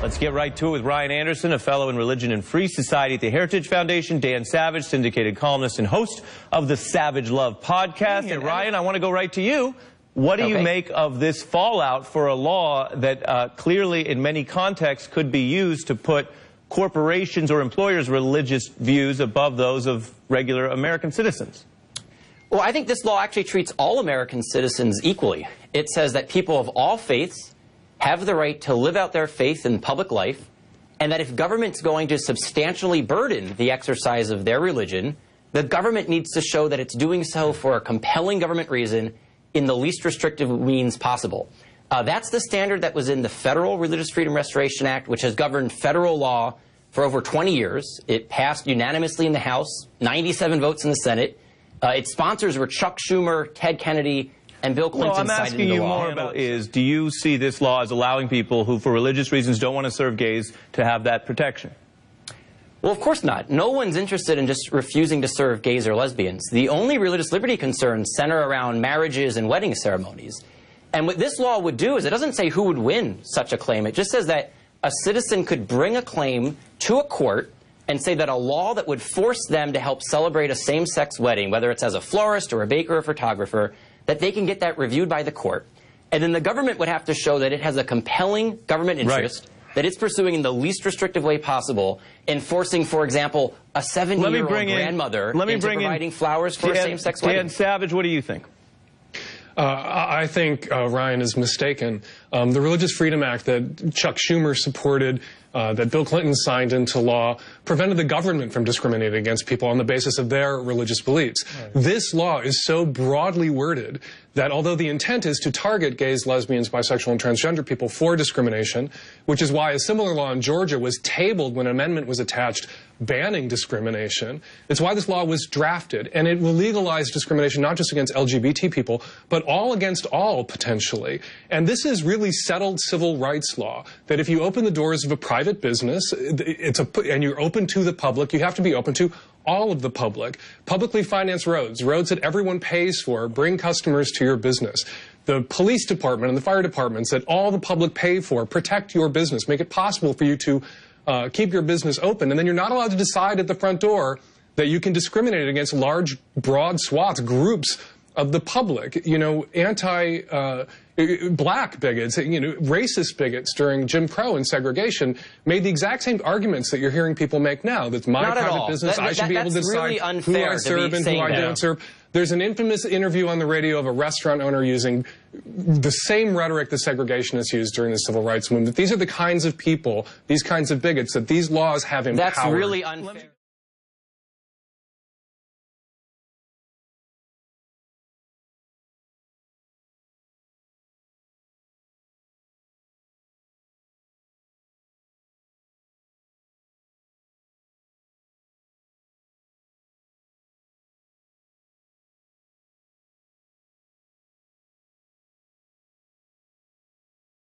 Let's get right to it with Ryan Anderson, a fellow in religion and free society at the Heritage Foundation, Dan Savage, syndicated columnist and host of the Savage Love podcast. And Ryan, I want to go right to you. What do you make of this fallout for a law that clearly in many contexts could be used to put corporations or employers' religious views above those of regular American citizens? Well, I think this law actually treats all American citizens equally. It says that people of all faiths have the right to live out their faith in public life, and that if government's going to substantially burden the exercise of their religion, the government needs to show that it's doing so for a compelling government reason in the least restrictive means possible. That's the standard that was in the Federal Religious Freedom Restoration Act, which has governed federal law for over 20 years. It passed unanimously in the House, 97 votes in the Senate. Its sponsors were Chuck Schumer, Ted Kennedy, and Bill Clinton. Well, I'm asking you more about do you see this law as allowing people who, for religious reasons, don't want to serve gays to have that protection? Well, of course not. No one's interested in just refusing to serve gays or lesbians. The only religious liberty concerns center around marriages and wedding ceremonies. And what this law would do is it doesn't say who would win such a claim. It just says that a citizen could bring a claim to a court and say that a law that would force them to help celebrate a same-sex wedding, whether it's as a florist or a baker or a photographer, that they can get that reviewed by the court. And then the government would have to show that it has a compelling government interest, that it's pursuing in the least restrictive way possible, enforcing, for example, a 7-year-old grandmother into providing flowers for a same-sex wedding. Dan Savage, what do you think? I think Ryan is mistaken. The Religious Freedom Act that Chuck Schumer supported, that Bill Clinton signed into law, prevented the government from discriminating against people on the basis of their religious beliefs. Right. This law is so broadly worded that although the intent is to target gays, lesbians, bisexual, and transgender people for discrimination, which is why a similar law in Georgia was tabled when an amendment was attached banning discrimination. It's why this law was drafted, and it will legalize discrimination not just against LGBT people, but all against all, potentially. And this is really settled civil rights law, that if you open the doors of a private business, and you're open to the public, you have to be open to all of the public. Publicly financed roads that everyone pays for, bring customers to your business. The police department and the fire departments that all the public pay for, protect your business, make it possible for you to keep your business open. And then you're not allowed to decide at the front door that you can discriminate against large, broad swaths, groups of the public. You know, black bigots, racist bigots during Jim Crow and segregation made the exact same arguments that you're hearing people make now. That's my private business. I should be able to decide who I serve and who I don't serve. There's an infamous interview on the radio of a restaurant owner using the same rhetoric that segregationists used during the civil rights movement. These are the kinds of people, these kinds of bigots that these laws have empowered. That's really unfair.